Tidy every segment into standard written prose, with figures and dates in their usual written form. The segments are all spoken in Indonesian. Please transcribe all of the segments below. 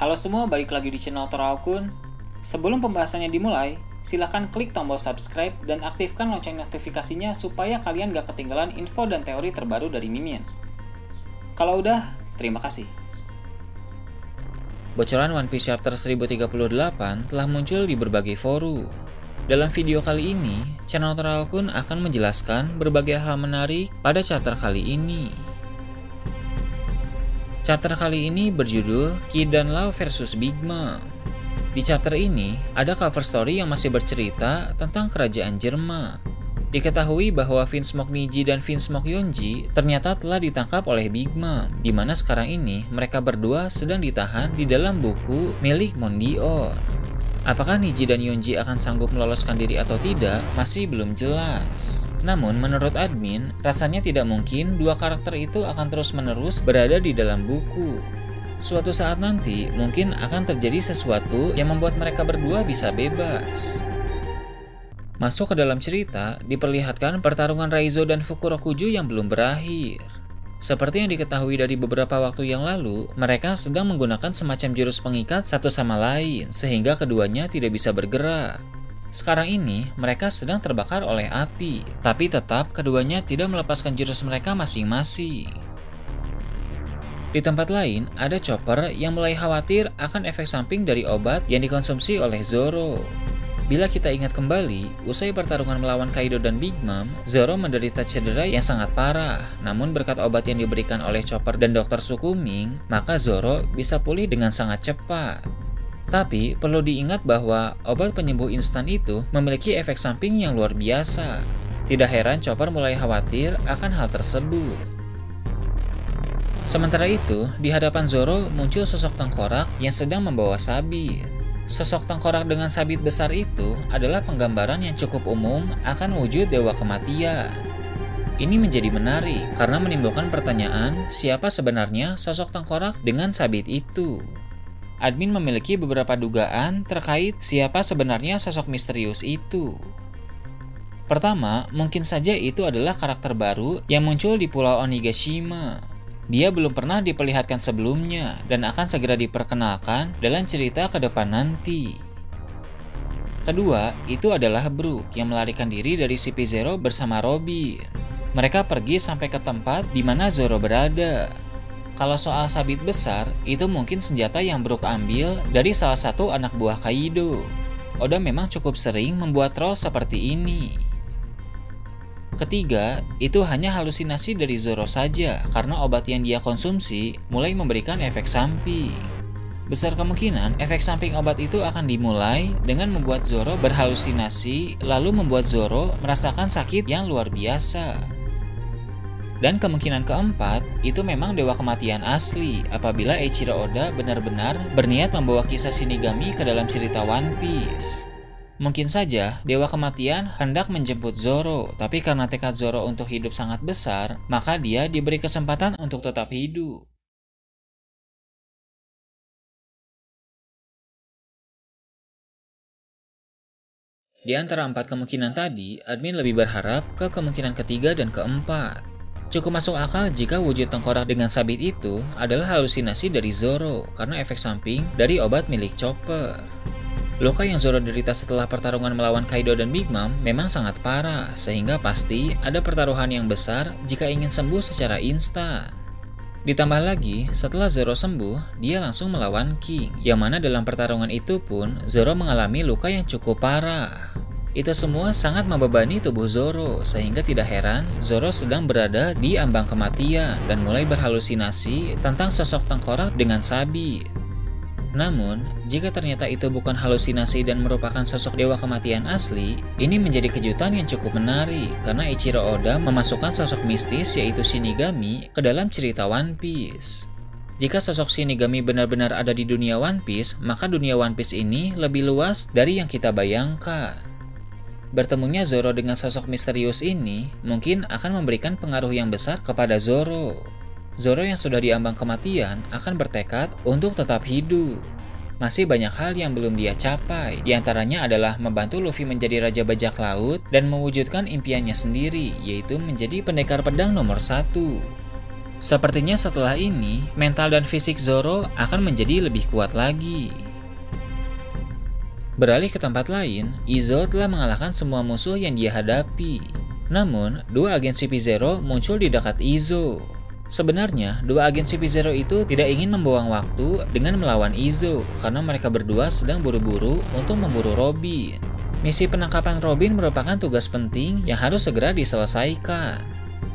Halo semua, balik lagi di channel Toraokun. Sebelum pembahasannya dimulai, silahkan klik tombol subscribe dan aktifkan lonceng notifikasinya supaya kalian gak ketinggalan info dan teori terbaru dari Mimin. Kalau udah, terima kasih. Bocoran One Piece Chapter 1038 telah muncul di berbagai forum. Dalam video kali ini, channel Toraokun akan menjelaskan berbagai hal menarik pada chapter kali ini. Chapter kali ini berjudul Kid dan Law vs Big Mom. Di chapter ini, ada cover story yang masih bercerita tentang kerajaan Jerman. Diketahui bahwa Vinsmoke Niji dan Vinsmoke Yonji ternyata telah ditangkap oleh Big Mom, di mana sekarang ini mereka berdua sedang ditahan di dalam buku milik Mondior. Apakah Niji dan Yonji akan sanggup meloloskan diri atau tidak, masih belum jelas. Namun, menurut admin, rasanya tidak mungkin dua karakter itu akan terus-menerus berada di dalam buku. Suatu saat nanti, mungkin akan terjadi sesuatu yang membuat mereka berdua bisa bebas. Masuk ke dalam cerita, diperlihatkan pertarungan Raizo dan Fukurokuju yang belum berakhir. Seperti yang diketahui dari beberapa waktu yang lalu, mereka sedang menggunakan semacam jurus pengikat satu sama lain, sehingga keduanya tidak bisa bergerak. Sekarang ini, mereka sedang terbakar oleh api, tapi tetap keduanya tidak melepaskan jurus mereka masing-masing. Di tempat lain, ada Chopper yang mulai khawatir akan efek samping dari obat yang dikonsumsi oleh Zoro. Bila kita ingat kembali, usai pertarungan melawan Kaido dan Big Mom, Zoro menderita cedera yang sangat parah. Namun berkat obat yang diberikan oleh Chopper dan Dr. Sukuming, maka Zoro bisa pulih dengan sangat cepat. Tapi perlu diingat bahwa obat penyembuh instan itu memiliki efek samping yang luar biasa. Tidak heran Chopper mulai khawatir akan hal tersebut. Sementara itu, di hadapan Zoro muncul sosok tengkorak yang sedang membawa sabit. Sosok tengkorak dengan sabit besar itu adalah penggambaran yang cukup umum akan wujud dewa kematian. Ini menjadi menarik karena menimbulkan pertanyaan siapa sebenarnya sosok tengkorak dengan sabit itu. Admin memiliki beberapa dugaan terkait siapa sebenarnya sosok misterius itu. Pertama, mungkin saja itu adalah karakter baru yang muncul di Pulau Onigashima. Dia belum pernah diperlihatkan sebelumnya dan akan segera diperkenalkan dalam cerita ke depan nanti. Kedua, itu adalah Brook yang melarikan diri dari CP0 bersama Robin. Mereka pergi sampai ke tempat di mana Zoro berada. Kalau soal sabit besar, itu mungkin senjata yang Brook ambil dari salah satu anak buah Kaido. Oda memang cukup sering membuat troll seperti ini. Ketiga, itu hanya halusinasi dari Zoro saja karena obat yang dia konsumsi mulai memberikan efek samping. Besar kemungkinan efek samping obat itu akan dimulai dengan membuat Zoro berhalusinasi lalu membuat Zoro merasakan sakit yang luar biasa. Dan kemungkinan keempat, itu memang dewa kematian asli apabila Eiichiro Oda benar-benar berniat membawa kisah Shinigami ke dalam cerita One Piece. Mungkin saja dewa kematian hendak menjemput Zoro, tapi karena tekad Zoro untuk hidup sangat besar, maka dia diberi kesempatan untuk tetap hidup. Di antara empat kemungkinan tadi, admin lebih berharap ke kemungkinan ketiga dan keempat. Cukup masuk akal jika wujud tengkorak dengan sabit itu adalah halusinasi dari Zoro karena efek samping dari obat milik Chopper. Luka yang Zoro derita setelah pertarungan melawan Kaido dan Big Mom memang sangat parah, sehingga pasti ada pertaruhan yang besar jika ingin sembuh secara instan. Ditambah lagi, setelah Zoro sembuh, dia langsung melawan King, yang mana dalam pertarungan itu pun Zoro mengalami luka yang cukup parah. Itu semua sangat membebani tubuh Zoro, sehingga tidak heran Zoro sedang berada di ambang kematian dan mulai berhalusinasi tentang sosok tengkorak dengan sabit. Namun, jika ternyata itu bukan halusinasi dan merupakan sosok dewa kematian asli, ini menjadi kejutan yang cukup menarik karena Eiichiro Oda memasukkan sosok mistis yaitu Shinigami ke dalam cerita One Piece. Jika sosok Shinigami benar-benar ada di dunia One Piece, maka dunia One Piece ini lebih luas dari yang kita bayangkan. Bertemunya Zoro dengan sosok misterius ini mungkin akan memberikan pengaruh yang besar kepada Zoro. Zoro yang sudah diambang kematian akan bertekad untuk tetap hidup. Masih banyak hal yang belum dia capai, diantaranya adalah membantu Luffy menjadi Raja Bajak Laut dan mewujudkan impiannya sendiri, yaitu menjadi pendekar pedang nomor 1. Sepertinya setelah ini, mental dan fisik Zoro akan menjadi lebih kuat lagi. Beralih ke tempat lain, Izo telah mengalahkan semua musuh yang dia hadapi. Namun, dua agen CP0 muncul di dekat Izo. Sebenarnya, dua agen CP0 itu tidak ingin membuang waktu dengan melawan Izo karena mereka berdua sedang buru-buru untuk memburu Robin. Misi penangkapan Robin merupakan tugas penting yang harus segera diselesaikan.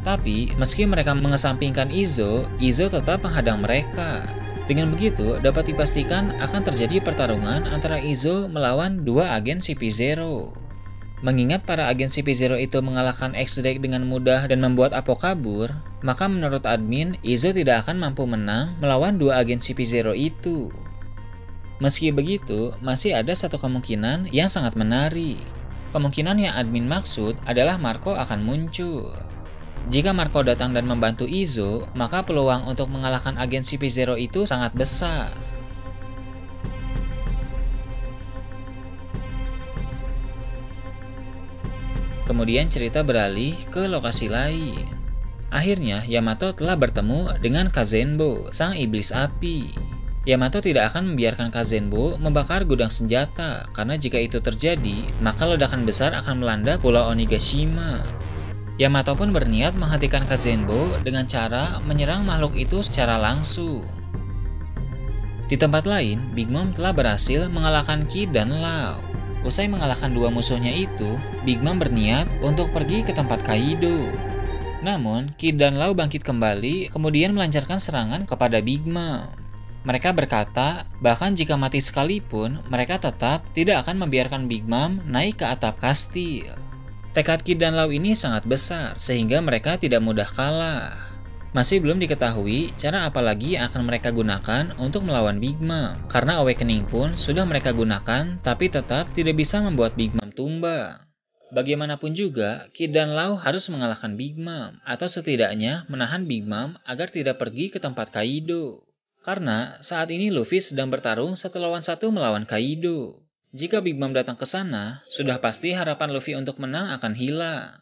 Tapi, meski mereka mengesampingkan Izo tetap menghadang mereka. Dengan begitu, dapat dipastikan akan terjadi pertarungan antara Izo melawan dua agen CP0. Mengingat para agen CP0 itu mengalahkan X-Drake dengan mudah dan membuat Apo kabur, maka menurut admin, Izo tidak akan mampu menang melawan dua agen CP0 itu. Meski begitu, masih ada satu kemungkinan yang sangat menarik. Kemungkinan yang admin maksud adalah Marco akan muncul. Jika Marco datang dan membantu Izo, maka peluang untuk mengalahkan agen CP0 itu sangat besar. Kemudian cerita beralih ke lokasi lain. Akhirnya, Yamato telah bertemu dengan Kazenbo, sang iblis api. Yamato tidak akan membiarkan Kazenbo membakar gudang senjata, karena jika itu terjadi, maka ledakan besar akan melanda Pulau Onigashima. Yamato pun berniat menghentikan Kazenbo dengan cara menyerang makhluk itu secara langsung. Di tempat lain, Big Mom telah berhasil mengalahkan Ki dan Lau. Usai mengalahkan dua musuhnya itu, Big Mom berniat untuk pergi ke tempat Kaido. Namun, Ki dan Lau bangkit kembali kemudian melancarkan serangan kepada Big Mom. Mereka berkata, bahkan jika mati sekalipun, mereka tetap tidak akan membiarkan Big Mom naik ke atap kastil. Tekad Ki dan Lau ini sangat besar, sehingga mereka tidak mudah kalah. Masih belum diketahui cara apa lagi yang akan mereka gunakan untuk melawan Big Mom, karena Awakening pun sudah mereka gunakan, tapi tetap tidak bisa membuat Big Mom tumbang. Bagaimanapun juga, Ki dan Lau harus mengalahkan Big Mom, atau setidaknya menahan Big Mom agar tidak pergi ke tempat Kaido. Karena saat ini Luffy sedang bertarung 1 lawan 1 melawan Kaido. Jika Big Mom datang ke sana, sudah pasti harapan Luffy untuk menang akan hilang.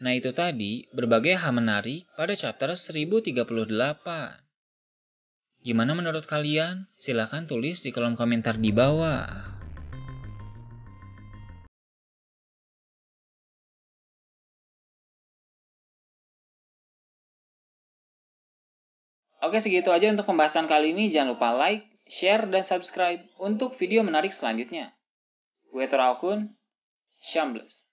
Nah itu tadi berbagai hal menarik pada chapter 1038. Gimana menurut kalian? Silahkan tulis di kolom komentar di bawah. Oke, segitu aja untuk pembahasan kali ini. Jangan lupa like, share, dan subscribe untuk video menarik selanjutnya. Gue Torakun, Shambles.